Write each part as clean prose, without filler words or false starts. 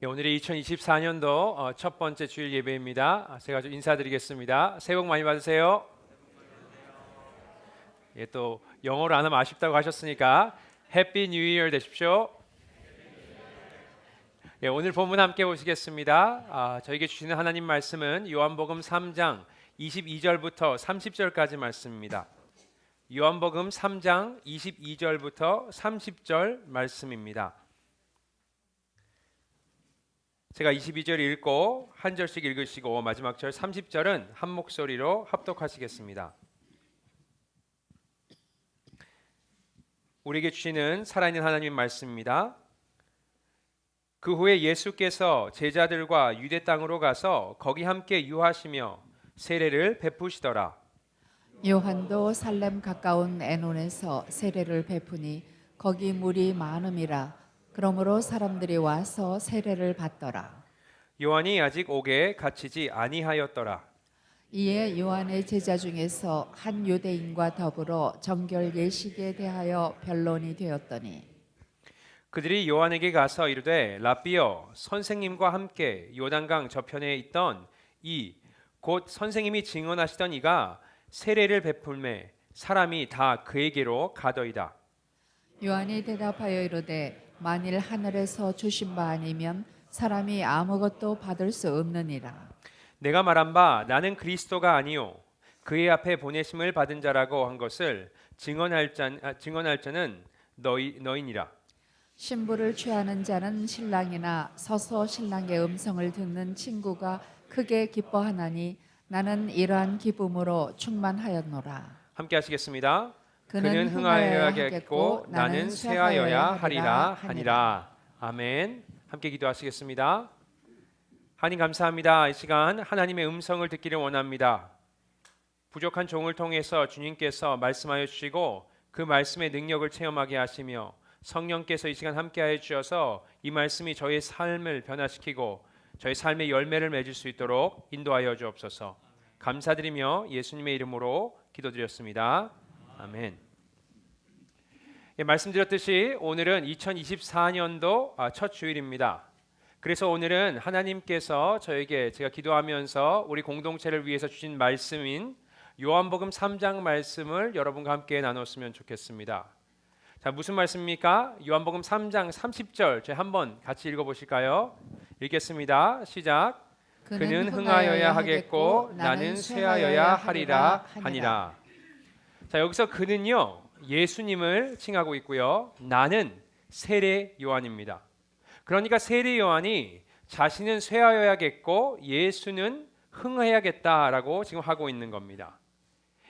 오늘이 2024년도 첫 번째 주일 예배입니다. 제가 좀 인사드리겠습니다. 새해 복 많이 받으세요. 또 영어로 안 하면 아쉽다고 하셨으니까 해피 뉴 이어 되십시오. 오늘 본문 함께 보시겠습니다. 저에게 주시는 하나님 말씀은 요한복음 3장 22절부터 30절까지 말씀입니다. 요한복음 3장 22절부터 30절 말씀입니다. 제가 22절 읽고 한 절씩 읽으시고 마지막 절 30절은 한 목소리로 합독하시겠습니다. 우리에게 주시는 살아있는 하나님의 말씀입니다. 그 후에 예수께서 제자들과 유대 땅으로 가서 거기 함께 유하시며 세례를 베푸시더라. 요한도 살렘 가까운 에논에서 세례를 베푸니 거기 물이 많음이라. 그러므로 사람들이 와서 세례를 받더라. 요한이 아직 옥에 갇히지 아니하였더라. 이에 요한의 제자 중에서 한 유대인과 더불어 정결 예식에 대하여 변론이 되었더니 그들이 요한에게 가서 이르되 라삐여 선생님과 함께 요단강 저편에 있던 이 곧 선생님이 증언하시던 이가 세례를 베풀매 사람이 다 그에게로 가더이다. 요한이 대답하여 이르되 만일 하늘에서 주신 바 아니면 사람이 아무것도 받을 수 없느니라. 내가 말한 바 나는 그리스도가 아니요 그의 앞에 보내심을 받은 자라고 한 것을 증언할 자는 너희니라. 신부를 취하는 자는 신랑이나 서서 신랑의 음성을 듣는 친구가 크게 기뻐하나니 나는 이러한 기쁨으로 충만하였노라. 함께 하시겠습니다. 그는 흥하여야겠고 나는 쇠하여야 하리라 하니라. 아멘. 함께 기도하시겠습니다. 하나님 감사합니다. 이 시간 하나님의 음성을 듣기를 원합니다. 부족한 종을 통해서 주님께서 말씀하여 주시고 그 말씀의 능력을 체험하게 하시며 성령께서 이 시간 함께하여 주셔서 이 말씀이 저의 삶을 변화시키고 저의 삶의 열매를 맺을 수 있도록 인도하여 주옵소서. 감사드리며 예수님의 이름으로 기도드렸습니다. 아멘. 말씀드렸듯이 오늘은 2024년도 첫 주일입니다. 그래서 오늘은 하나님께서 저에게 제가 기도하면서 우리 공동체를 위해서 주신 말씀인 요한복음 3장 말씀을 여러분과 함께 나눴으면 좋겠습니다. 자, 무슨 말씀입니까? 요한복음 3장 30절 저희 한번 같이 읽어보실까요? 읽겠습니다. 시작. 그는 흥하여야 하겠고 나는 쇠하여야 하리라 하니라. 자, 여기서 그는요 예수님을 칭하고 있고요. 나는 세례 요한입니다. 그러니까 세례 요한이 자신은 쇠하여야겠고 예수는 흥해야겠다라고 지금 하고 있는 겁니다.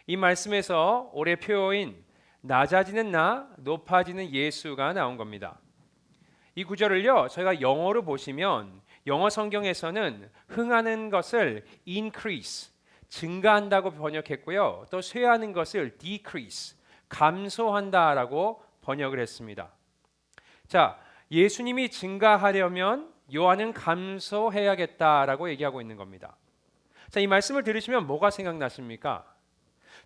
이 말씀에서 올해 표어인 낮아지는 나, 높아지는 예수가 나온 겁니다. 이 구절을요 저희가 영어로 보시면 영어 성경에서는 흥하는 것을 increase, 증가한다고 번역했고요. 또 쇠하는 것을 decrease, 감소한다라고 번역을 했습니다. 자, 예수님이 증가하려면 요한은 감소해야겠다라고 얘기하고 있는 겁니다. 자, 이 말씀을 들으시면 뭐가 생각나십니까?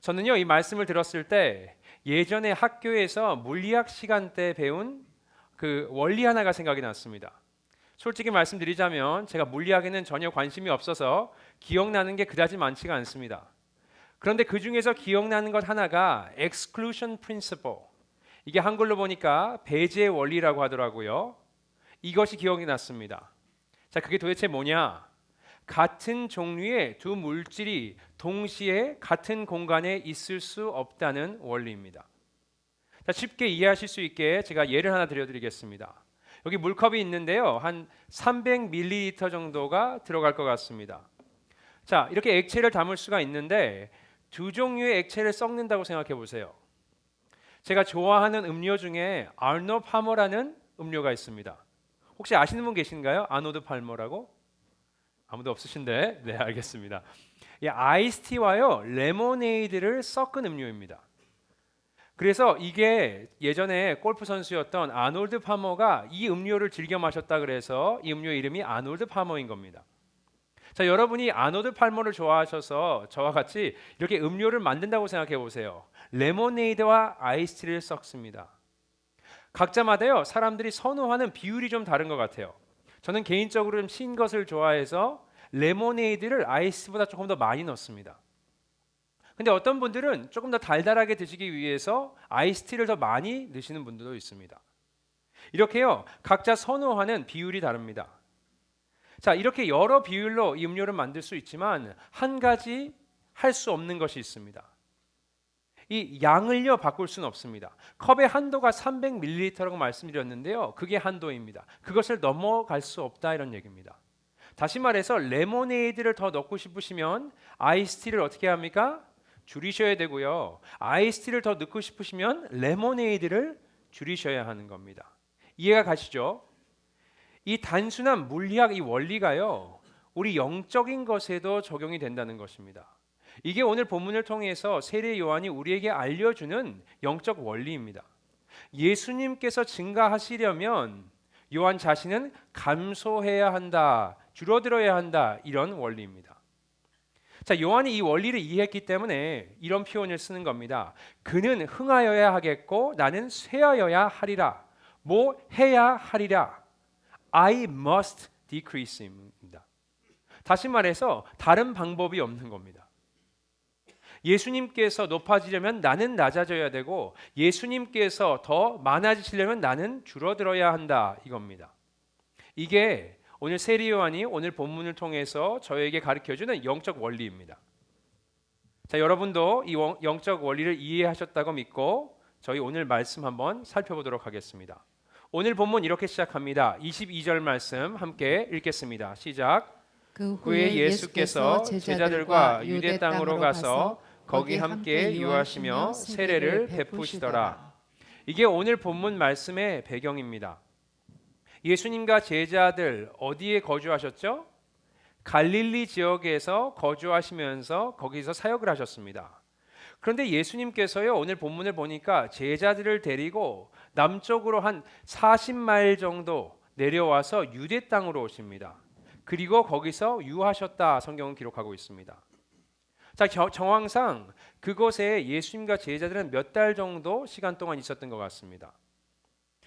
저는요 이 말씀을 들었을 때 예전에 학교에서 물리학 시간 때 배운 그 원리 하나가 생각이 났습니다. 솔직히 말씀드리자면 제가 물리학에는 전혀 관심이 없어서 기억나는 게 그다지 많지가 않습니다. 그런데 그 중에서 기억나는 것 하나가 exclusion principle, 이게 한글로 보니까 배제의 원리라고 하더라고요. 이것이 기억이 났습니다. 자, 그게 도대체 뭐냐? 같은 종류의 두 물질이 동시에 같은 공간에 있을 수 없다는 원리입니다. 자, 쉽게 이해하실 수 있게 제가 예를 하나 드려드리겠습니다. 여기 물컵이 있는데요. 한 300ml 정도가 들어갈 것 같습니다. 자, 이렇게 액체를 담을 수가 있는데 두 종류의 액체를 섞는다고 생각해 보세요. 제가 좋아하는 음료 중에 아노드 팔머라는 음료가 있습니다. 혹시 아시는 분 계신가요? 아노드 팔머라고? 아무도 없으신데? 네, 알겠습니다. 이 아이스티와요 레모네이드를 섞은 음료입니다. 그래서 이게 예전에 골프 선수였던 아놀드 파머가 이 음료를 즐겨 마셨다 그래서 이 음료 이름이 아놀드 파머인 겁니다. 자, 여러분이 아놀드 팔머를 좋아하셔서 저와 같이 이렇게 음료를 만든다고 생각해 보세요. 레모네이드와 아이스티를 섞습니다. 각자마다요 사람들이 선호하는 비율이 좀 다른 것 같아요. 저는 개인적으로 좀 신 것을 좋아해서 레모네이드를 아이스보다 조금 더 많이 넣습니다. 근데 어떤 분들은 조금 더 달달하게 드시기 위해서 아이스티를 더 많이 넣으시는 분들도 있습니다. 이렇게요, 각자 선호하는 비율이 다릅니다. 자, 이렇게 여러 비율로 이 음료를 만들 수 있지만 한 가지 할 수 없는 것이 있습니다. 이 양을요 바꿀 수는 없습니다. 컵의 한도가 300ml라고 말씀드렸는데요. 그게 한도입니다. 그것을 넘어갈 수 없다 이런 얘기입니다. 다시 말해서 레모네이드를 더 넣고 싶으시면 아이스티를 어떻게 합니까? 줄이셔야 되고요. 아이스티를 더 넣고 싶으시면 레모네이드를 줄이셔야 하는 겁니다. 이해가 가시죠? 이 단순한 물리학 이 원리가요. 우리 영적인 것에도 적용이 된다는 것입니다. 이게 오늘 본문을 통해서 세례 요한이 우리에게 알려주는 영적 원리입니다. 예수님께서 증가하시려면 요한 자신은 감소해야 한다, 줄어들어야 한다 이런 원리입니다. 자, 요한이 이 원리를 이해했기 때문에 이런 표현을 쓰는 겁니다. 그는 흥하여야 하겠고 나는 쇠하여야 하리라. 뭐 해야 하리라. I must decrease입니다. 다시 말해서 다른 방법이 없는 겁니다. 예수님께서 높아지려면 나는 낮아져야 되고 예수님께서 더 많아지시려면 나는 줄어들어야 한다 이겁니다. 이게 오늘 세례 요한이 오늘 본문을 통해서 저에게 가르쳐주는 영적 원리입니다. 자, 여러분도 이 영적 원리를 이해하셨다고 믿고 저희 오늘 말씀 한번 살펴보도록 하겠습니다. 오늘 본문 이렇게 시작합니다. 22절 말씀 함께 읽겠습니다. 시작. 그 후에 예수께서 제자들과 유대 땅으로 가서 거기 함께 유하시며 세례를 베푸시더라. 이게 오늘 본문 말씀의 배경입니다. 예수님과 제자들 어디에 거주하셨죠? 갈릴리 지역에서 거주하시면서 거기서 사역을 하셨습니다. 그런데 예수님께서요 오늘 본문을 보니까 제자들을 데리고 남쪽으로 한 40마일 정도 내려와서 유대 땅으로 오십니다. 그리고 거기서 유하셨다 성경은 기록하고 있습니다. 자, 정황상 그곳에 예수님과 제자들은 몇 달 정도 시간 동안 있었던 것 같습니다.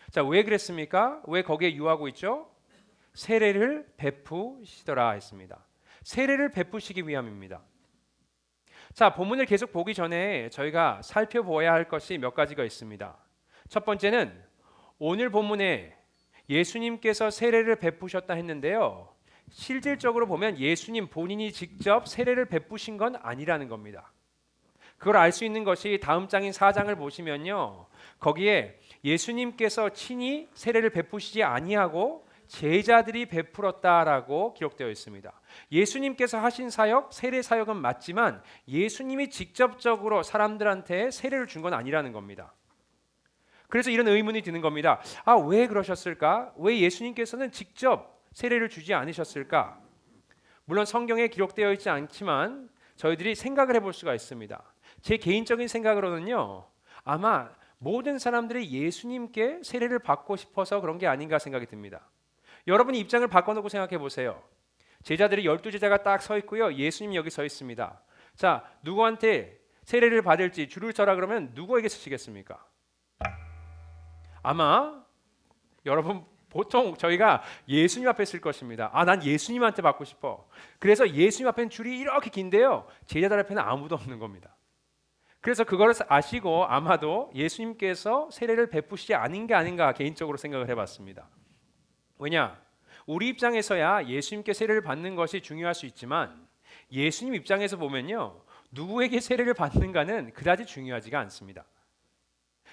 자, 왜 그랬습니까? 왜 거기에 유하고 있죠? 세례를 베푸시더라 했습니다. 세례를 베푸시기 위함입니다. 자, 본문을 계속 보기 전에 저희가 살펴보아야 할 것이 몇 가지가 있습니다. 첫 번째는 오늘 본문에 예수님께서 세례를 베푸셨다 했는데요. 실질적으로 보면 예수님 본인이 직접 세례를 베푸신 건 아니라는 겁니다. 그걸 알 수 있는 것이 다음 장인 4장을 보시면요. 거기에 예수님께서 친히 세례를 베푸시지 아니하고 제자들이 베풀었다라고 기록되어 있습니다. 예수님께서 하신 사역, 세례 사역은 맞지만 예수님이 직접적으로 사람들한테 세례를 준 건 아니라는 겁니다. 그래서 이런 의문이 드는 겁니다. 아, 왜 그러셨을까? 왜 예수님께서는 직접 세례를 주지 않으셨을까? 물론 성경에 기록되어 있지 않지만 저희들이 생각을 해볼 수가 있습니다. 제 개인적인 생각으로는요. 아마 모든 사람들이 예수님께 세례를 받고 싶어서 그런 게 아닌가 생각이 듭니다. 여러분이 입장을 바꿔놓고 생각해 보세요. 제자들이 12제자가 딱 서 있고요. 예수님 여기 서 있습니다. 자, 누구한테 세례를 받을지 줄을 서라 그러면 누구에게 서시겠습니까? 아마 여러분 보통 저희가 예수님 앞에 쓸 것입니다. 아, 난 예수님한테 받고 싶어. 그래서 예수님 앞에는 줄이 이렇게 긴데요. 제자들 앞에는 아무도 없는 겁니다. 그래서 그걸 아시고 아마도 예수님께서 세례를 베푸시지 않은 게 아닌가 개인적으로 생각을 해봤습니다. 왜냐? 우리 입장에서야 예수님께 세례를 받는 것이 중요할 수 있지만 예수님 입장에서 보면요. 누구에게 세례를 받는가는 그다지 중요하지가 않습니다.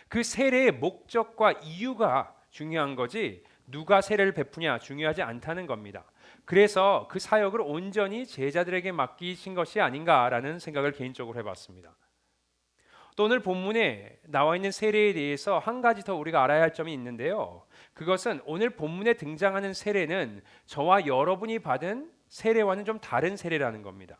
그 세례의 목적과 이유가 중요한 거지 누가 세례를 베푸냐 중요하지 않다는 겁니다. 그래서 그 사역을 온전히 제자들에게 맡기신 것이 아닌가라는 생각을 개인적으로 해봤습니다. 또 오늘 본문에 나와 있는 세례에 대해서 한 가지 더 우리가 알아야 할 점이 있는데요. 그것은 오늘 본문에 등장하는 세례는 저와 여러분이 받은 세례와는 좀 다른 세례라는 겁니다.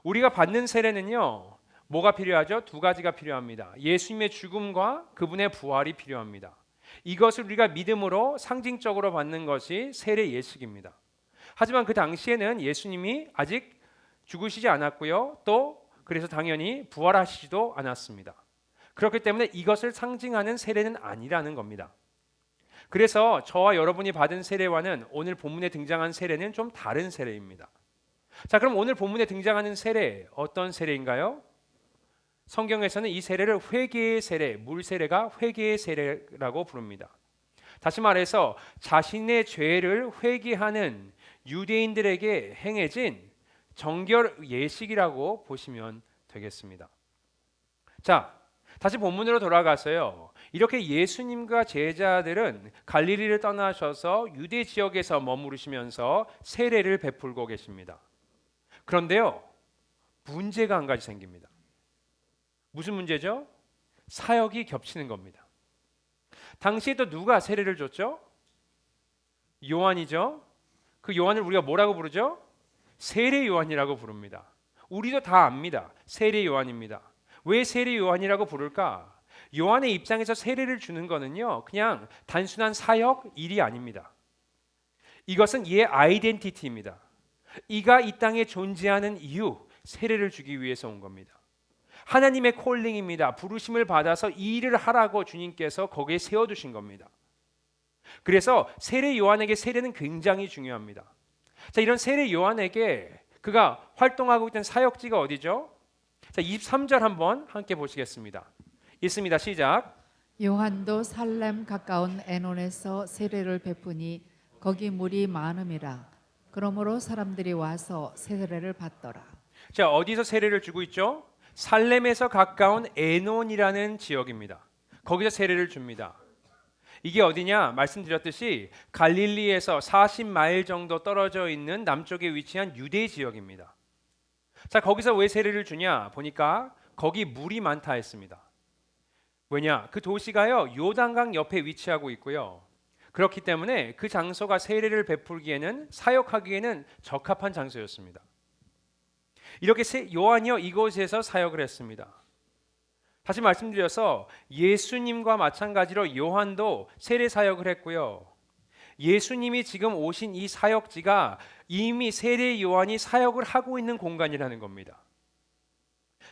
우리가 받는 세례는요. 뭐가 필요하죠? 두 가지가 필요합니다. 예수님의 죽음과 그분의 부활이 필요합니다. 이것을 우리가 믿음으로 상징적으로 받는 것이 세례 예식입니다. 하지만 그 당시에는 예수님이 아직 죽으시지 않았고요. 또 그래서 당연히 부활하시지도 않았습니다. 그렇기 때문에 이것을 상징하는 세례는 아니라는 겁니다. 그래서 저와 여러분이 받은 세례와는 오늘 본문에 등장한 세례는 좀 다른 세례입니다. 자, 그럼 오늘 본문에 등장하는 세례 어떤 세례인가요? 성경에서는 이 세례를 회개의 세례, 물 세례가 회개의 세례라고 부릅니다. 다시 말해서 자신의 죄를 회개하는 유대인들에게 행해진 정결 예식이라고 보시면 되겠습니다. 자, 다시 본문으로 돌아가서요. 이렇게 예수님과 제자들은 갈릴리를 떠나셔서 유대 지역에서 머무르시면서 세례를 베풀고 계십니다. 그런데요, 문제가 한 가지 생깁니다. 무슨 문제죠? 사역이 겹치는 겁니다. 당시에 또 누가 세례를 줬죠? 요한이죠. 그 요한을 우리가 뭐라고 부르죠? 세례 요한이라고 부릅니다. 우리도 다 압니다. 세례 요한입니다. 왜 세례 요한이라고 부를까? 요한의 입장에서 세례를 주는 거는요, 그냥 단순한 사역 일이 아닙니다. 이것은 이의 아이덴티티입니다. 이가 이 땅에 존재하는 이유, 세례를 주기 위해서 온 겁니다. 하나님의 콜링입니다. 부르심을 받아서 이 일을 하라고 주님께서 거기에 세워두신 겁니다. 그래서 세례 요한에게 세례는 굉장히 중요합니다. 자, 이런 세례 요한에게 그가 활동하고 있던 사역지가 어디죠? 자, 23절 한번 함께 보시겠습니다. 있습니다. 시작. 요한도 살렘 가까운 에논에서 세례를 베푸니 거기 물이 많음이라. 그러므로 사람들이 와서 세례를 받더라. 자, 어디서 세례를 주고 있죠? 살렘에서 가까운 에논이라는 지역입니다. 거기서 세례를 줍니다. 이게 어디냐? 말씀드렸듯이 갈릴리에서 40마일 정도 떨어져 있는 남쪽에 위치한 유대 지역입니다. 자, 거기서 왜 세례를 주냐? 보니까 거기 물이 많다 했습니다. 왜냐? 그 도시가요, 요단강 옆에 위치하고 있고요. 그렇기 때문에 그 장소가 세례를 베풀기에는, 사역하기에는 적합한 장소였습니다. 이렇게 요한이요, 이곳에서 사역을 했습니다. 다시 말씀드려서 예수님과 마찬가지로 요한도 세례 사역을 했고요. 예수님이 지금 오신 이 사역지가 이미 세례 요한이 사역을 하고 있는 공간이라는 겁니다.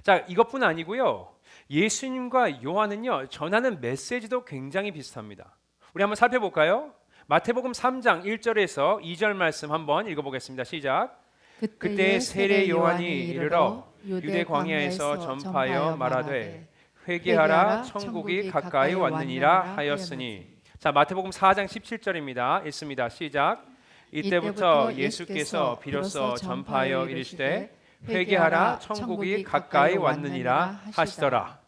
자, 이것뿐 아니고요. 예수님과 요한은요, 전하는 메시지도 굉장히 비슷합니다. 우리 한번 살펴볼까요? 마태복음 3장 1절에서 2절 말씀 한번 읽어보겠습니다. 시작. 그때 세례 요한이 이르러 유대 광야에서 전파하여 말하되 회개하라 천국이 가까이 왔느니라 하였으니. 자, 마태복음 4장 17절입니다. 읽습니다. 시작. 이때부터 예수께서 비로소 전파하여 이르시되 회개하라 천국이 가까이 왔느니라 하시더라.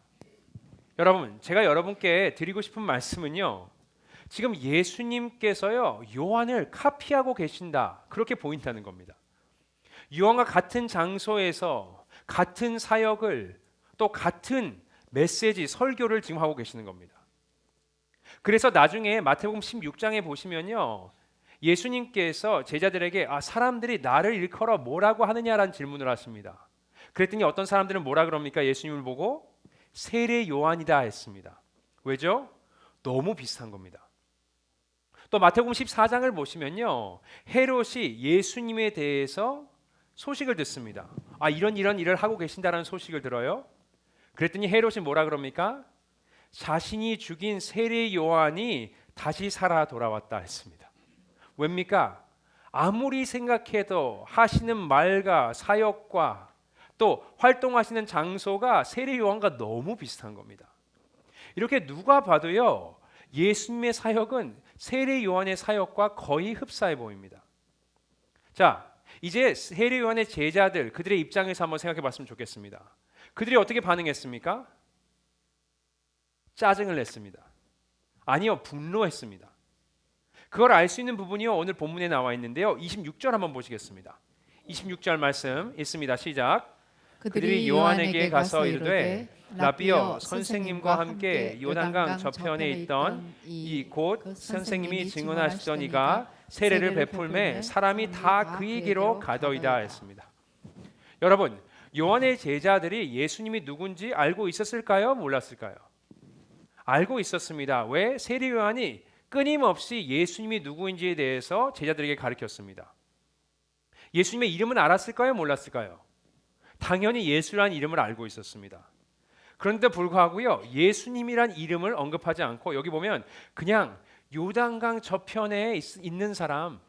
여러분, 제가 여러분께 드리고 싶은 말씀은요, 지금 예수님께서요, 요한을 카피하고 계신다, 그렇게 보인다는 겁니다. 요한과 같은 장소에서 같은 사역을, 또 같은 메시지, 설교를 지금 하고 계시는 겁니다. 그래서 나중에 마태복음 16장에 보시면요, 예수님께서 제자들에게 사람들이 나를 일컬어 뭐라고 하느냐라는 질문을 하십니다. 그랬더니 어떤 사람들은 뭐라 그럽니까? 예수님을 보고 세례 요한이다 했습니다. 왜죠? 너무 비슷한 겁니다. 또 마태복음 14장을 보시면요, 헤롯이 예수님에 대해서 소식을 듣습니다. 이런 일을 하고 계신다라는 소식을 들어요. 그랬더니 헤롯이 뭐라 그럽니까? 자신이 죽인 세례 요한이 다시 살아 돌아왔다 했습니다. 왜입니까? 아무리 생각해도 하시는 말과 사역과 또 활동하시는 장소가 세례 요한과 너무 비슷한 겁니다. 이렇게 누가 봐도요, 예수님의 사역은 세례 요한의 사역과 거의 흡사해 보입니다. 자, 이제 세례 요한의 제자들, 그들의 입장에서 한번 생각해 봤으면 좋겠습니다. 그들이 어떻게 반응했습니까? 짜증을 냈습니다. 아니요, 분노했습니다. 그걸 알 수 있는 부분이요, 오늘 본문에 나와 있는데요. 26절 한번 보시겠습니다. 26절 말씀 있습니다. 시작. 그들이 요한에게 가서 이르되 라비여, 선생님과 함께 요단강 저편에 있던 이 곧 선생님이 증언하시던 이가 세례를 베풀매 사람이 다 그에게로 가더이다 했습니다. 여러분, 요한의 제자들이 예수님이 누군지 알고 있었을까요? 몰랐을까요? 알고 있었습니다. 왜? 세례 요한이 끊임없이 예수님이 누구인지에 대해서 제자들에게 가르쳤습니다. 예수님의 이름은 알았을까요? 몰랐을까요? 당연히 예수라는 이름을 알고 있었습니다. 그런데 불구하고요, 예수님이란 이름을 언급하지 않고 여기 보면 그냥 요단강 저편에 있는 사람,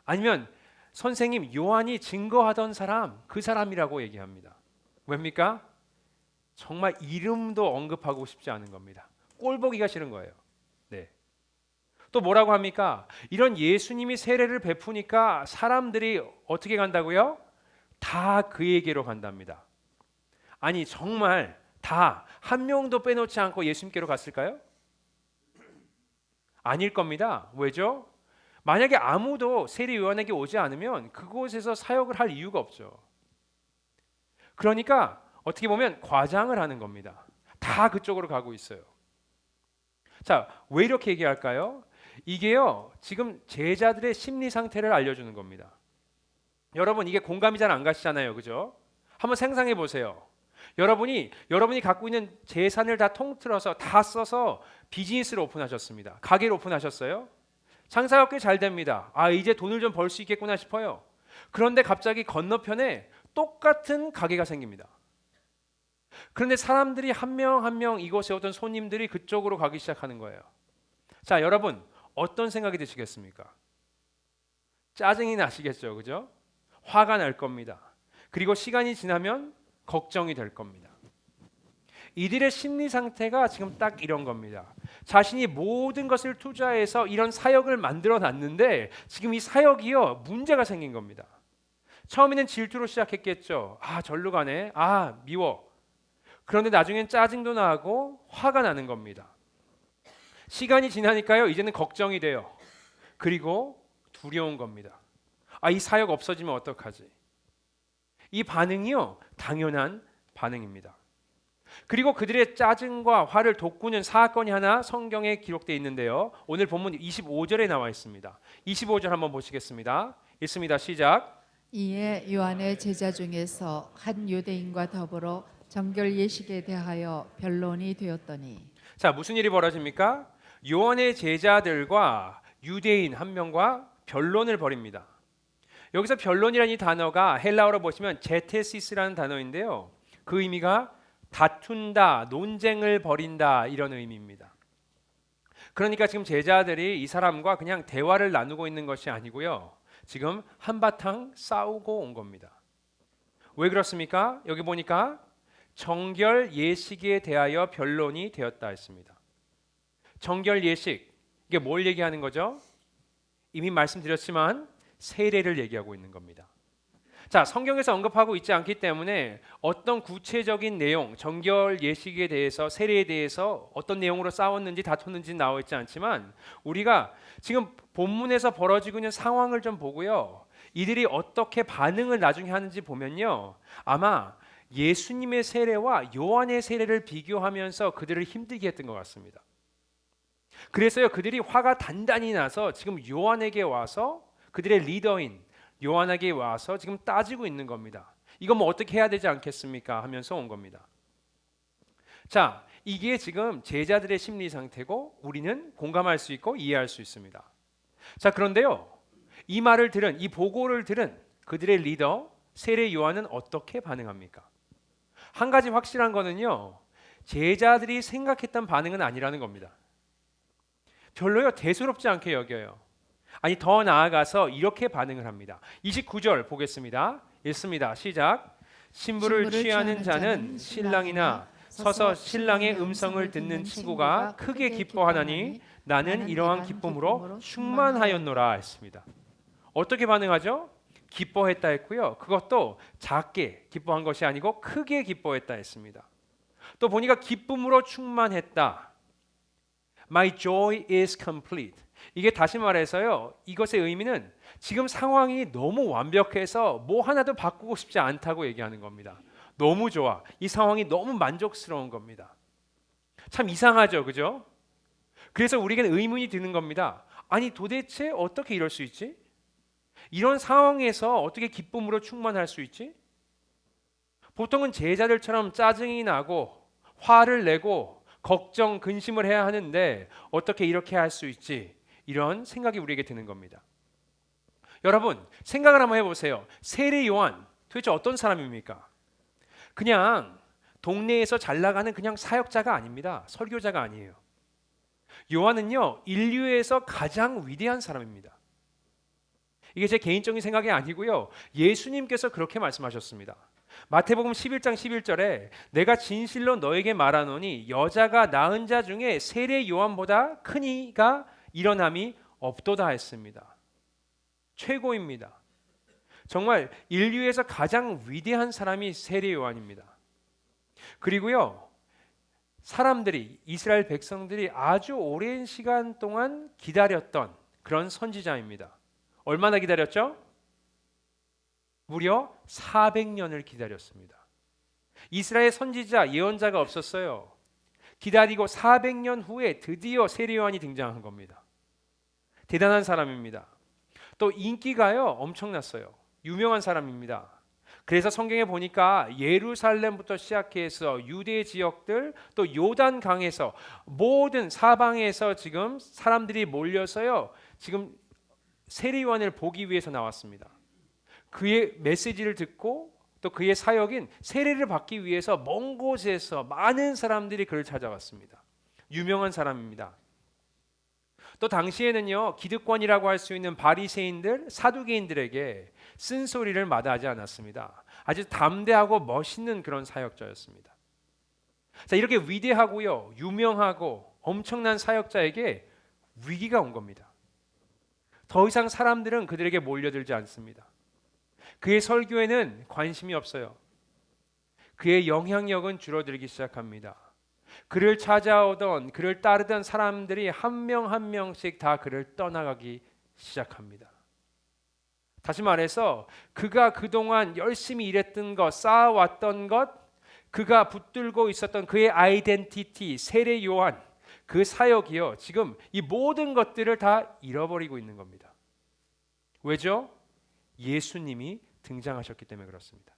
아니면 선생님 요한이 증거하던 사람, 그 사람이라고 얘기합니다. 왜입니까? 정말 이름도 언급하고 싶지 않은 겁니다. 꼴 보기가 싫은 거예요. 네. 또 뭐라고 합니까? 이런 예수님이 세례를 베푸니까 사람들이 어떻게 간다고요? 다 그에게로 간답니다. 아니 정말 다 한 명도 빼놓지 않고 예수님께로 갔을까요? 아닐 겁니다. 왜죠? 만약에 아무도 세례 요한에게 오지 않으면 그곳에서 사역을 할 이유가 없죠. 그러니까 어떻게 보면 과장을 하는 겁니다. 다 그쪽으로 가고 있어요. 자, 왜 이렇게 얘기할까요? 이게요, 지금 제자들의 심리 상태를 알려주는 겁니다. 여러분, 이게 공감이 잘 안 가시잖아요, 그죠? 한번 상상해 보세요. 여러분이 갖고 있는 재산을 다 통틀어서 다 써서 비즈니스를 오픈하셨습니다. 가게를 오픈하셨어요. 장사가 꽤 잘 됩니다. 아, 이제 돈을 좀 벌 수 있겠구나 싶어요. 그런데 갑자기 건너편에 똑같은 가게가 생깁니다. 그런데 사람들이 한 명 한 명 이곳에 오던 손님들이 그쪽으로 가기 시작하는 거예요. 자, 여러분 어떤 생각이 드시겠습니까? 짜증이 나시겠죠, 그죠? 화가 날 겁니다. 그리고 시간이 지나면 걱정이 될 겁니다. 이들의 심리 상태가 지금 딱 이런 겁니다. 자신이 모든 것을 투자해서 이런 사역을 만들어 놨는데 지금 이 사역이요 문제가 생긴 겁니다. 처음에는 질투로 시작했겠죠. 아, 절로 가네. 아, 미워. 그런데 나중엔 짜증도 나고 화가 나는 겁니다. 시간이 지나니까요 이제는 걱정이 돼요. 그리고 두려운 겁니다. 아, 이 사역 없어지면 어떡하지? 이 반응이요 당연한 반응입니다. 그리고 그들의 짜증과 화를 돋구는 사건이 하나 성경에 기록되어 있는데요. 오늘 본문 25절에 나와 있습니다. 25절 한번 보시겠습니다. 읽습니다. 시작. 이에 요한의 제자 중에서 한 유대인과 더불어 정결 예식에 대하여 변론이 되었더니. 자, 무슨 일이 벌어집니까? 요한의 제자들과 유대인 한 명과 변론을 벌입니다. 여기서 변론이라는 이 단어가 헬라어로 보시면 제테시스라는 단어인데요. 그 의미가 다툰다, 논쟁을 벌인다 이런 의미입니다. 그러니까 지금 제자들이 이 사람과 그냥 대화를 나누고 있는 것이 아니고요. 지금 한바탕 싸우고 온 겁니다. 왜 그렇습니까? 여기 보니까 정결 예식에 대하여 변론이 되었다 했습니다. 정결 예식, 이게 뭘 얘기하는 거죠? 이미 말씀드렸지만 세례를 얘기하고 있는 겁니다. 자, 성경에서 언급하고 있지 않기 때문에 어떤 구체적인 내용, 정결 예식에 대해서, 세례에 대해서 어떤 내용으로 싸웠는지 다퉜는지 나와 있지 않지만 우리가 지금 본문에서 벌어지고 있는 상황을 좀 보고요. 이들이 어떻게 반응을 나중에 하는지 보면요. 아마 예수님의 세례와 요한의 세례를 비교하면서 그들을 힘들게 했던 것 같습니다. 그래서요, 그들이 화가 단단히 나서 지금 요한에게 와서 그들의 리더인 요한에게 와서 지금 따지고 있는 겁니다. 이거 뭐 어떻게 해야 되지 않겠습니까? 하면서 온 겁니다. 자, 이게 지금 제자들의 심리 상태고 우리는 공감할 수 있고 이해할 수 있습니다. 자, 그런데요, 이 말을 들은, 이 보고를 들은 그들의 리더 세례 요한은 어떻게 반응합니까? 한 가지 확실한 거는요, 제자들이 생각했던 반응은 아니라는 겁니다. 별로요, 대수롭지 않게 여겨요. 아니, 더 나아가서 이렇게 반응을 합니다. 29절 보겠습니다. 읽습니다. 시작. 신부를 취하는 자는 신랑이나 서서 신랑의 음성을 듣는 친구가 크게 기뻐하나니 나는 이러한 기쁨으로 충만하였노라 했습니다. 어떻게 반응하죠? 기뻐했다 했고요. 그것도 작게 기뻐한 것이 아니고 크게 기뻐했다 했습니다. 또 보니까 기쁨으로 충만했다. My joy is complete. 이게 다시 말해서요, 이것의 의미는 지금 상황이 너무 완벽해서 뭐 하나도 바꾸고 싶지 않다고 얘기하는 겁니다. 너무 좋아. 이 상황이 너무 만족스러운 겁니다. 참 이상하죠, 그죠? 그래서 우리에게는 의문이 드는 겁니다. 아니, 도대체 어떻게 이럴 수 있지? 이런 상황에서 어떻게 기쁨으로 충만할 수 있지? 보통은 제자들처럼 짜증이 나고 화를 내고 걱정, 근심을 해야 하는데 어떻게 이렇게 할 수 있지? 이런 생각이 우리에게 드는 겁니다. 여러분, 생각을 한번 해보세요. 세례 요한 도대체 어떤 사람입니까? 그냥 동네에서 잘 나가는 그냥 사역자가 아닙니다. 설교자가 아니에요. 요한은요, 인류에서 가장 위대한 사람입니다. 이게 제 개인적인 생각이 아니고요, 예수님께서 그렇게 말씀하셨습니다. 마태복음 11장 11절에 내가 진실로 너에게 말하노니 여자가 낳은 자 중에 세례 요한보다 큰 이가 일어남이 없도다 했습니다. 최고입니다. 정말 인류에서 가장 위대한 사람이 세례 요한입니다. 그리고요, 사람들이, 이스라엘 백성들이 아주 오랜 시간 동안 기다렸던 그런 선지자입니다. 얼마나 기다렸죠? 무려 400년을 기다렸습니다. 이스라엘 선지자, 예언자가 없었어요. 기다리고 400년 후에 드디어 세례 요한이 등장한 겁니다. 대단한 사람입니다. 또 인기가요, 엄청났어요. 유명한 사람입니다. 그래서 성경에 보니까 예루살렘부터 시작해서 유대 지역들, 또 요단 강에서 모든 사방에서 지금 사람들이 몰려서요, 지금 세례 요한을 보기 위해서 나왔습니다. 그의 메시지를 듣고 또 그의 사역인 세례를 받기 위해서 먼 곳에서 많은 사람들이 그를 찾아왔습니다. 유명한 사람입니다. 또 당시에는요, 기득권이라고 할 수 있는 바리새인들, 사두개인들에게 쓴소리를 마다하지 않았습니다. 아주 담대하고 멋있는 그런 사역자였습니다. 자, 이렇게 위대하고요, 유명하고 엄청난 사역자에게 위기가 온 겁니다. 더 이상 사람들은 그들에게 몰려들지 않습니다. 그의 설교에는 관심이 없어요. 그의 영향력은 줄어들기 시작합니다. 그를 찾아오던, 그를 따르던 사람들이 한 명 한 명씩 다 그를 떠나가기 시작합니다. 다시 말해서 그가 그동안 열심히 일했던 것, 쌓아왔던 것, 그가 붙들고 있었던 그의 아이덴티티, 세례 요한, 그 사역이요, 지금 이 모든 것들을 다 잃어버리고 있는 겁니다. 왜죠? 예수님이 등장하셨기 때문에 그렇습니다.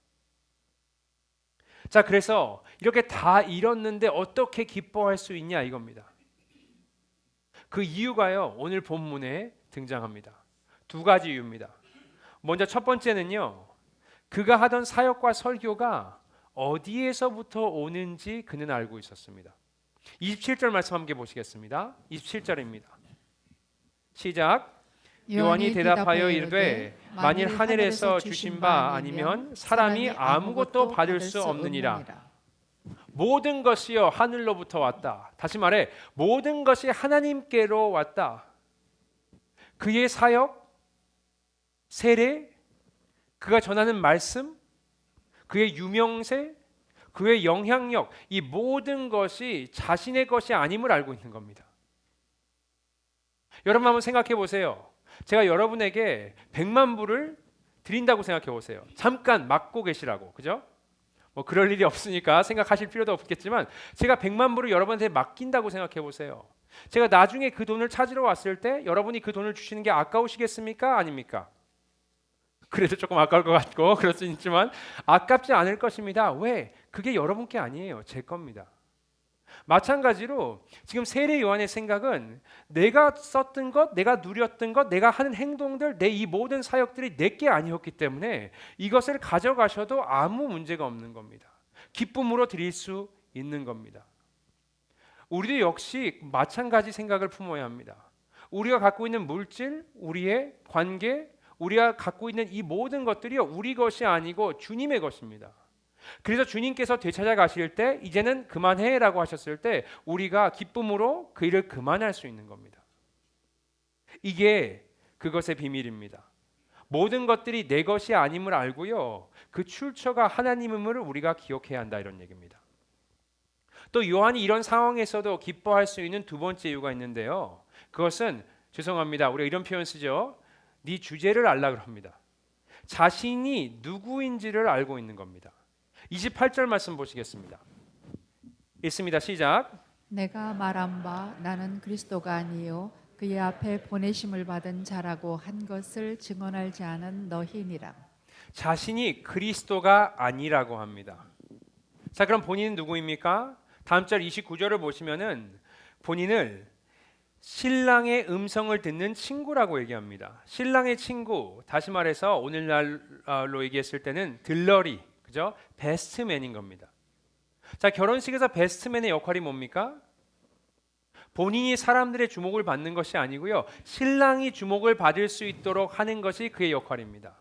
자, 그래서 이렇게 다 잃었는데 어떻게 기뻐할 수 있냐 이겁니다. 그 이유가요, 오늘 본문에 등장합니다. 두 가지 이유입니다. 먼저 첫 번째는요, 그가 하던 사역과 설교가 어디에서부터 오는지 그는 알고 있었습니다. 27절 말씀 함께 보시겠습니다. 27절입니다. 시작. 요한이 대답하여 이르되 만일 하늘에서 주신 바 아니면 사람이 아무것도 받을 수 없느니라. 모든 것이요 하늘로부터 왔다. 다시 말해 모든 것이 하나님께로 왔다. 그의 사역, 세례, 그가 전하는 말씀, 그의 유명세, 그의 영향력, 이 모든 것이 자신의 것이 아님을 알고 있는 겁니다. 여러분 한번 생각해 보세요. 제가 여러분에게 100만 불을 드린다고 생각해 보세요. 잠깐 맡고 계시라고, 그죠? 뭐 그럴 일이 없으니까 생각하실 필요도 없겠지만 제가 100만 불을 여러분한테 맡긴다고 생각해 보세요. 제가 나중에 그 돈을 찾으러 왔을 때 여러분이 그 돈을 주시는 게 아까우시겠습니까? 아닙니까? 그래도 조금 아까울 것 같고 그럴 수 있지만 아깝지 않을 것입니다. 왜? 그게 여러분께 아니에요. 제 겁니다. 마찬가지로 지금 세례 요한의 생각은 내가 썼던 것, 내가 누렸던 것, 내가 하는 행동들, 내 이 모든 사역들이 내게 아니었기 때문에 이것을 가져가셔도 아무 문제가 없는 겁니다. 기쁨으로 드릴 수 있는 겁니다. 우리도 역시 마찬가지 생각을 품어야 합니다. 우리가 갖고 있는 물질, 우리의 관계, 우리가 갖고 있는 이 모든 것들이요, 우리 것이 아니고 주님의 것입니다. 그래서 주님께서 되찾아 가실 때 이제는 그만해라고 하셨을 때 우리가 기쁨으로 그 일을 그만할 수 있는 겁니다. 이게 그것의 비밀입니다. 모든 것들이 내 것이 아님을 알고요, 그 출처가 하나님임을 우리가 기억해야 한다, 이런 얘기입니다. 또 요한이 이런 상황에서도 기뻐할 수 있는 두 번째 이유가 있는데요, 그것은 죄송합니다, 우리가 이런 표현 쓰죠. 네 주제를 알라 그럽니다. 자신이 누구인지를 알고 있는 겁니다. 28절 말씀 보시겠습니다. 읽습니다. 시작. 내가 말한 바 나는 그리스도가 아니요 그의 앞에 보내심을 받은 자라고 한 것을 증언하지 않은 너희니라. 자신이 그리스도가 아니라고 합니다. 자, 그럼 본인은 누구입니까? 다음 절 29절을 보시면은 본인을 신랑의 음성을 듣는 친구라고 얘기합니다. 신랑의 친구, 다시 말해서 오늘날로 얘기했을 때는 들러리, 그죠? 베스트맨인 겁니다. 자, 결혼식에서 베스트맨의 역할이 뭡니까? 본인이 사람들의 주목을 받는 것이 아니고요. 신랑이 주목을 받을 수 있도록 하는 것이 그의 역할입니다.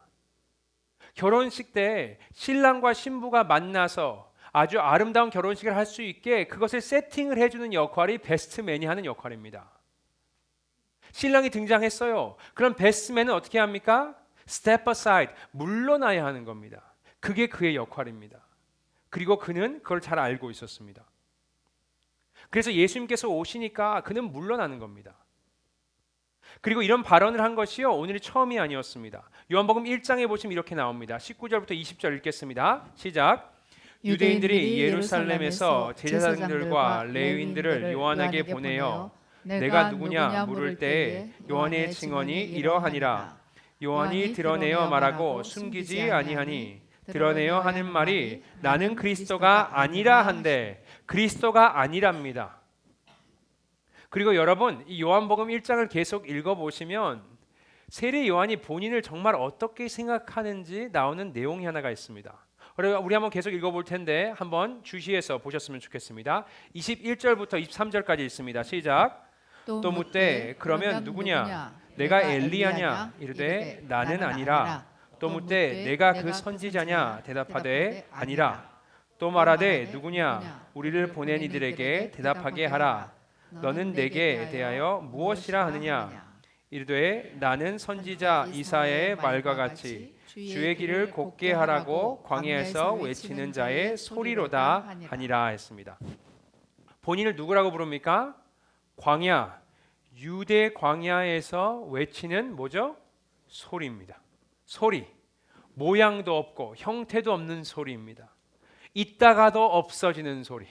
결혼식 때 신랑과 신부가 만나서 아주 아름다운 결혼식을 할 수 있게 그것을 세팅을 해주는 역할이 베스트맨이 하는 역할입니다. 신랑이 등장했어요. 그럼 베스트맨은 어떻게 합니까? Step aside, 물러나야 하는 겁니다. 그게 그의 역할입니다. 그리고 그는 그걸 잘 알고 있었습니다. 그래서 예수님께서 오시니까 그는 물러나는 겁니다. 그리고 이런 발언을 한 것이요, 오늘이 처음이 아니었습니다. 요한복음 1장에 보시면 이렇게 나옵니다. 19절부터 20절 읽겠습니다. 시작. 유대인들이 예루살렘에서 제사장들과 레위인들을 요한에게 보내어 내가 누구냐 물을 때에 요한의 증언이 이러하니라. 요한이 드러내어 말하고 숨기지 아니하니 드러내어 하는 말이 나는 그리스도가 아니라 한데 그리스도가 아니랍니다. 그리고 여러분, 이 요한복음 1장을 계속 읽어보시면 세례 요한이 본인을 정말 어떻게 생각하는지 나오는 내용이 하나가 있습니다. 우리 한번 계속 읽어볼 텐데 한번 주시해서 보셨으면 좋겠습니다. 21절부터 23절까지 있습니다. 시작. 또 묻되 그러면 누구냐? 내가 엘리야냐? 이르되 나는 아니라. 또 묻되 내가 그 선지자냐? 대답하되 아니라. 또 말하되 누구냐? 우리를 보낸 이들에게 대답하게 하라. 너는 내게 대하여 무엇이라 하느냐? 이르되 나는 선지자 이사야의 말과 같이 주의 길을 곧게 하라고 광야에서 외치는 자의 소리로다 하니라 했습니다. 본인을 누구라고 부릅니까? 광야, 유대 광야에서 외치는 뭐죠? 소리입니다. 소리, 모양도 없고 형태도 없는 소리입니다. 있다가도 없어지는 소리.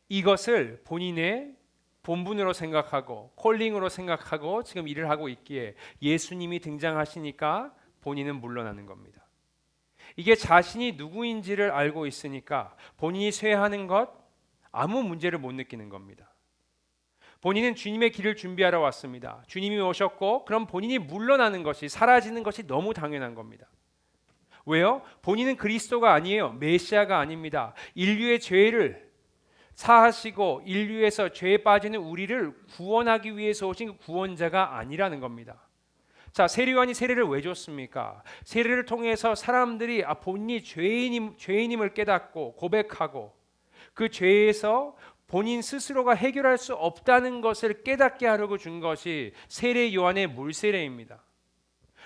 이것을 본인의 본분으로 생각하고 콜링으로 생각하고 지금 일을 하고 있기에 예수님이 등장하시니까 본인은 물러나는 겁니다. 이게 자신이 누구인지를 알고 있으니까 본인이 쇠하는 것 아무 문제를 못 느끼는 겁니다. 본인은 주님의 길을 준비하러 왔습니다. 주님이 오셨고 그럼 본인이 물러나는 것이 사라지는 것이 너무 당연한 겁니다. 왜요? 본인은 그리스도가 아니에요. 메시아가 아닙니다. 인류의 죄를 사하시고 인류에서 죄에 빠지는 우리를 구원하기 위해서 오신 구원자가 아니라는 겁니다. 자, 세례요한이 세례를 왜 줬습니까? 세례를 통해서 사람들이 본인이 죄인임을 깨닫고 고백하고 그 죄에서 본인 스스로가 해결할 수 없다는 것을 깨닫게 하려고 준 것이 세례요한의 물세례입니다.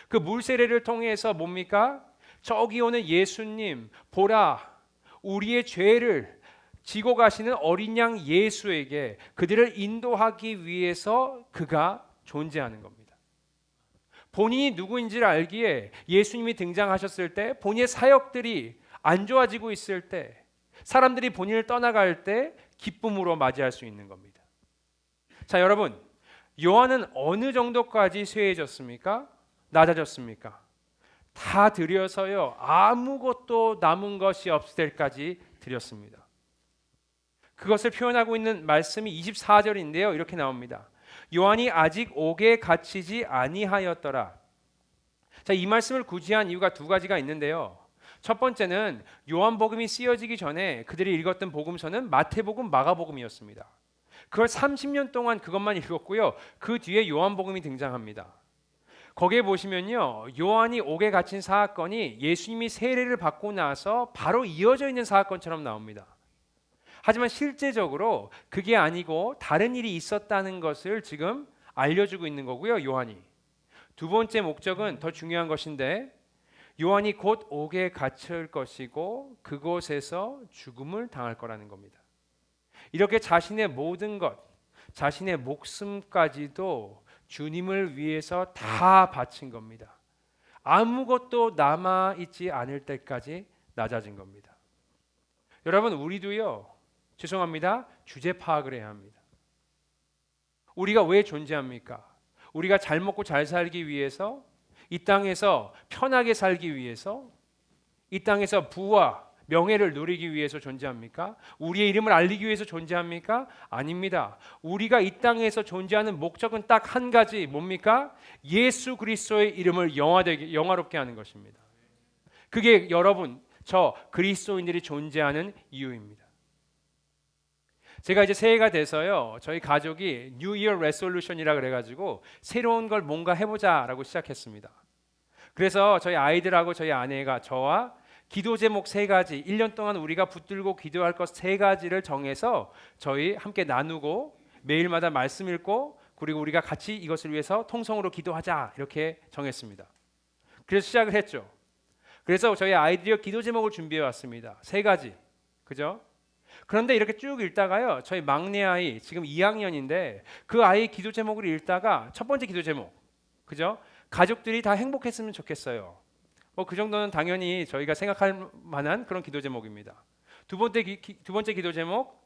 그 물세례를 통해서 뭡니까? 저기 오는 예수님 보라, 우리의 죄를 지고 가시는 어린 양 예수에게 그들을 인도하기 위해서 그가 존재하는 겁니다. 본인이 누구인지를 알기에 예수님이 등장하셨을 때 본인의 사역들이 안 좋아지고 있을 때 사람들이 본인을 떠나갈 때 기쁨으로 맞이할 수 있는 겁니다. 자, 여러분, 요한은 어느 정도까지 쇠해졌습니까? 낮아졌습니까? 다 드려서요 아무것도 남은 것이 없을 때까지 드렸습니다. 그것을 표현하고 있는 말씀이 24절인데요. 이렇게 나옵니다. 요한이 아직 옥에 갇히지 아니하였더라. 자, 이 말씀을 굳이 한 이유가 두 가지가 있는데요. 첫 번째는 요한복음이 쓰여지기 전에 그들이 읽었던 복음서는 마태복음, 마가복음이었습니다. 그걸 30년 동안 그것만 읽었고요. 그 뒤에 요한복음이 등장합니다. 거기에 보시면요, 요한이 옥에 갇힌 사건이 예수님이 세례를 받고 나서 바로 이어져 있는 사건처럼 나옵니다. 하지만 실제적으로 그게 아니고 다른 일이 있었다는 것을 지금 알려주고 있는 거고요, 요한이. 두 번째 목적은 더 중요한 것인데 요한이 곧 옥에 갇힐 것이고 그곳에서 죽음을 당할 거라는 겁니다. 이렇게 자신의 모든 것, 자신의 목숨까지도 주님을 위해서 다 바친 겁니다. 아무것도 남아있지 않을 때까지 낮아진 겁니다. 여러분, 우리도요, 죄송합니다, 주제 파악을 해야 합니다. 우리가 왜 존재합니까? 우리가 잘 먹고 잘 살기 위해서, 이 땅에서 편하게 살기 위해서, 이 땅에서 부와 명예를 누리기 위해서 존재합니까? 우리의 이름을 알리기 위해서 존재합니까? 아닙니다. 우리가 이 땅에서 존재하는 목적은 딱 한 가지, 뭡니까? 예수 그리스도의 이름을 영화롭게 하는 것입니다. 그게 여러분, 저 그리스도인들이 존재하는 이유입니다. 제가 이제 새해가 돼서요, 저희 가족이 New Year Resolution이라 그래가지고 새로운 걸 뭔가 해보자라고 시작했습니다. 그래서 저희 아이들하고 저희 아내가 저와 기도 제목 3가지, 1년 동안 우리가 붙들고 기도할 것 3가지를 정해서 저희 함께 나누고 매일마다 말씀 읽고 그리고 우리가 같이 이것을 위해서 통성으로 기도하자 이렇게 정했습니다. 그래서 시작을 했죠. 그래서 저희 아이들이 기도 제목을 준비해 왔습니다. 3가지, 그죠? 그런데 이렇게 쭉 읽다가요, 저희 막내 아이 지금 2학년인데 그 아이 기도 제목을 읽다가 첫 번째 기도 제목, 그죠? 가족들이 다 행복했으면 좋겠어요. 그 정도는 당연히 저희가 생각할 만한 그런 기도 제목입니다. 두 번째 기도 제목,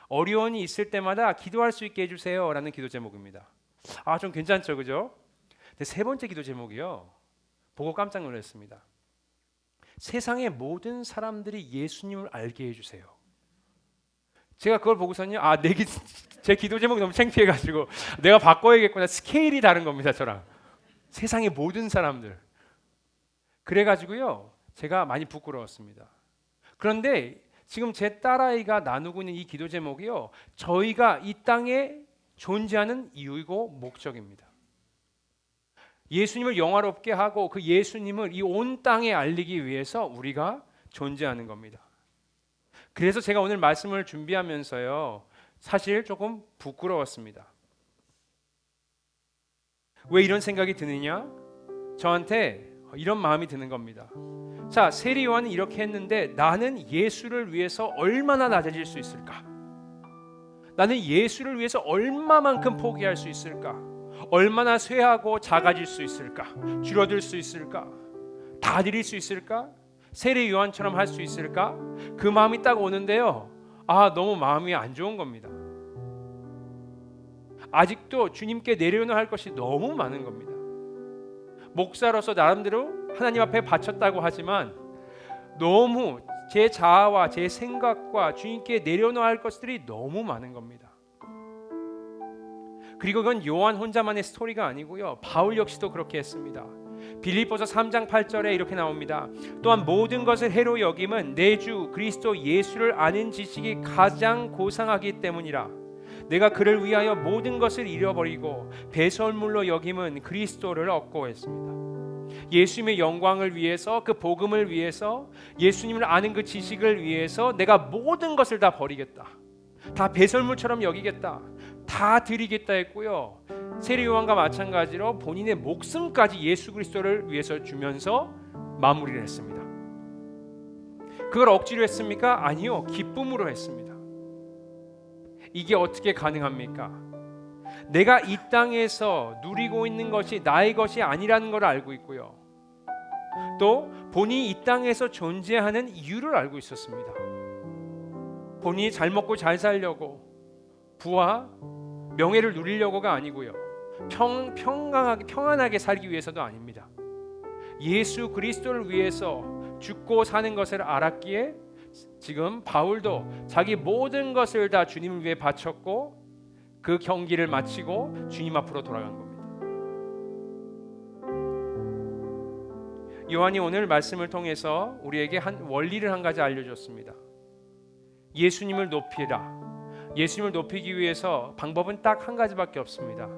어려움이 있을 때마다 기도할 수 있게 해주세요라는 기도 제목입니다. 좀 괜찮죠, 그죠? 근데 3번째 기도 제목이요, 보고 깜짝 놀랐습니다. 세상의 모든 사람들이 예수님을 알게 해주세요. 제가 그걸 보고서는요, 제 기도 제목이 너무 창피해가지고 내가 바꿔야겠구나. 스케일이 다른 겁니다, 저랑. 세상의 모든 사람들. 그래가지고요, 제가 많이 부끄러웠습니다. 그런데 지금 제 딸아이가 나누고 있는 이 기도 제목이요, 저희가 이 땅에 존재하는 이유이고 목적입니다. 예수님을 영화롭게 하고 그 예수님을 이 온 땅에 알리기 위해서 우리가 존재하는 겁니다. 그래서 제가 오늘 말씀을 준비하면서요, 사실 조금 부끄러웠습니다. 왜 이런 생각이 드느냐? 저한테 이런 마음이 드는 겁니다. 자, 세리 요한은 이렇게 했는데 나는 예수를 위해서 얼마나 낮아질 수 있을까? 나는 예수를 위해서 얼마만큼 포기할 수 있을까? 얼마나 쇠하고 작아질 수 있을까? 줄어들 수 있을까? 다 드릴 수 있을까? 세리 요한처럼 할 수 있을까? 그 마음이 딱 오는데요, 너무 마음이 안 좋은 겁니다. 아직도 주님께 내려놓아야 할 것이 너무 많은 겁니다. 목사로서 나름대로 하나님 앞에 바쳤다고 하지만 너무 제 자아와 제 생각과 주님께 내려놓아야 할 것들이 너무 많은 겁니다. 그리고 그건 요한 혼자만의 스토리가 아니고요, 바울 역시도 그렇게 했습니다. 빌립보서 3장 8절에 이렇게 나옵니다. 또한 모든 것을 해로 여김은 내 주 그리스도 예수를 아는 지식이 가장 고상하기 때문이라. 내가 그를 위하여 모든 것을 잃어버리고 배설물로 여김은 그리스도를 얻고 했습니다. 예수님의 영광을 위해서, 그 복음을 위해서, 예수님을 아는 그 지식을 위해서 내가 모든 것을 다 버리겠다, 다 배설물처럼 여기겠다, 다 드리겠다 했고요, 세리 요한과 마찬가지로 본인의 목숨까지 예수 그리스도를 위해서 주면서 마무리를 했습니다. 그걸 억지로 했습니까? 아니요, 기쁨으로 했습니다. 이게 어떻게 가능합니까? 내가 이 땅에서 누리고 있는 것이 나의 것이 아니라는 걸 알고 있고요, 또 본인이 이 땅에서 존재하는 이유를 알고 있었습니다. 본인이 잘 먹고 잘 살려고, 부와 명예를 누리려고가 아니고요, 평안하게 살기 위해서도 아닙니다. 예수 그리스도를 위해서 죽고 사는 것을 알았기에 지금 바울도 자기 모든 것을 다 주님을 위해 바쳤고 그 경기를 마치고 주님 앞으로 돌아간 겁니다. 요한이 오늘 말씀을 통해서 우리에게 원리를 한 가지 알려줬습니다. 예수님을 높이라. 예수님을 높이기 위해서 방법은 딱 한 가지밖에 없습니다.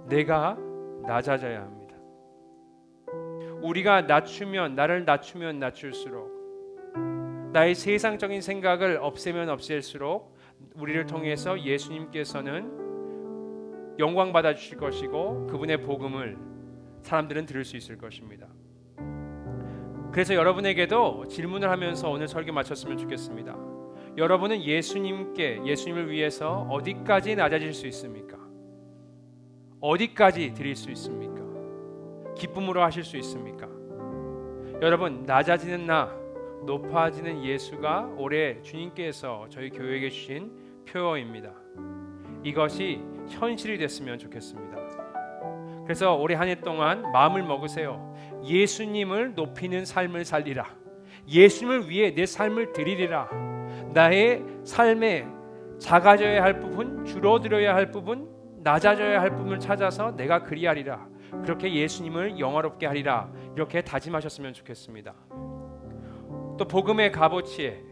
내가 낮아져야 합니다. 우리가 나를 낮추면 낮출수록, 나의 세상적인 생각을 없애면 없앨수록 우리를 통해서 예수님께서는 영광 받아 주실 것이고 그분의 복음을 사람들은 들을 수 있을 것입니다. 그래서 여러분에게도 질문을 하면서 오늘 설교 마쳤으면 좋겠습니다. 여러분은 예수님을 위해서 어디까지 낮아질 수 있습니까? 어디까지 드릴 수 있습니까? 기쁨으로 하실 수 있습니까? 여러분, 낮아지는 나, 높아지는 예수가 올해 주님께서 저희 교회에게 주신 표어입니다. 이것이 현실이 됐으면 좋겠습니다. 그래서 올해 한 해 동안 마음을 먹으세요. 예수님을 높이는 삶을 살리라. 예수님을 위해 내 삶을 드리리라. 나의 삶에 작아져야 할 부분, 줄어들어야 할 부분, 낮아져야 할 부분을 찾아서 내가 그리하리라. 그렇게 예수님을 영화롭게 하리라. 이렇게 다짐하셨으면 좋겠습니다. 또 복음의 값어치에,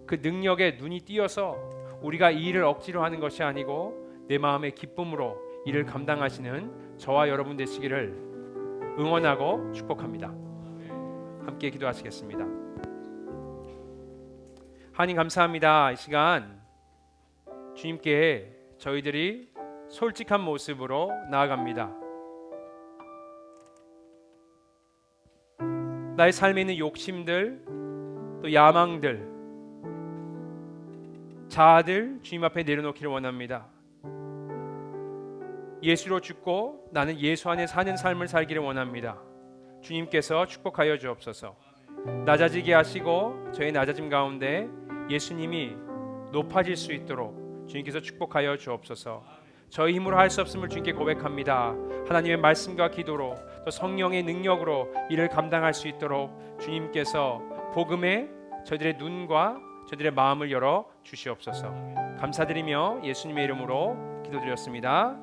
그 능력에 눈이 띄어서 우리가 이 일을 억지로 하는 것이 아니고 내 마음의 기쁨으로 이를 감당하시는 저와 여러분 되시기를 응원하고 축복합니다. 함께 기도하시겠습니다. 하나님 감사합니다. 이 시간 주님께 저희들이 솔직한 모습으로 나아갑니다. 나의 삶에 있는 욕심들, 또 야망들, 자아들 주님 앞에 내려놓기를 원합니다. 예수로 죽고 나는 예수 안에 사는 삶을 살기를 원합니다. 주님께서 축복하여 주옵소서. 낮아지게 하시고 저희 낮아짐 가운데 예수님이 높아질 수 있도록 주님께서 축복하여 주옵소서. 저희 힘으로 할 수 없음을 주님께 고백합니다. 하나님의 말씀과 기도로 또 성령의 능력으로 이를 감당할 수 있도록 주님께서 복음에 저희들의 눈과 저희들의 마음을 열어 주시옵소서. 감사드리며 예수님의 이름으로 기도드렸습니다.